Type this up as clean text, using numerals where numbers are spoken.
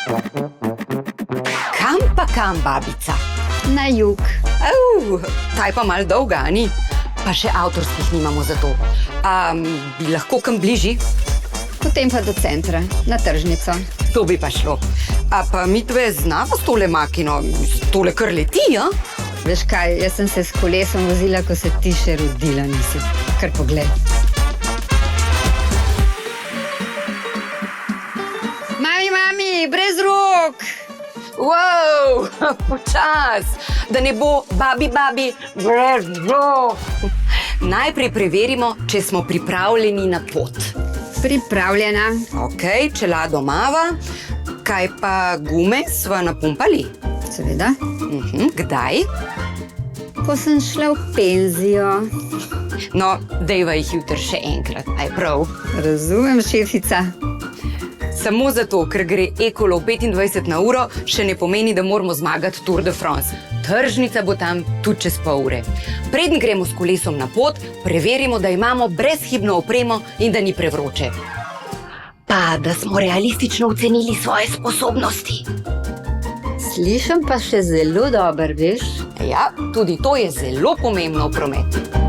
Kam pa kam, babica? Na jug. Ta je pa mal dolga, a ni? Pa še avtorskih nimamo za to. Bi lahko kam bližji? Potem pa do centra, na tržnico. To bi pa šlo. A pa mi tve znava s tole makino, s tole kar leti, ja? Veš kaj, jaz sem se s kolesom vozila, ko se ti še rodila nisi. Kar pogled. Mami, brez rok! Wow, počas, da ne bo babi, brez rok. Najprej preverimo, če smo pripravljeni na pot. Pripravljena. Ok, čelado mava. Kaj pa gume sva napumpali? Seveda. Kdaj? Ko sem šla v penzijo. No, dejva jih jutri še enkrat, aj prav. Razumem, šefica. Samo zato, ker gre ekolo 25 na uro, še ne pomeni, da moramo zmagati Tour de France. Tržnica bo tam tudi čez pol ure. Preden gremo s kolesom na pot, preverimo, da imamo brezhibno opremo in da ni prevroče. Pa, da smo realistično ocenili svoje sposobnosti. Slišim pa še zelo dober, veš? Ja, tudi to je zelo pomembno v prometu.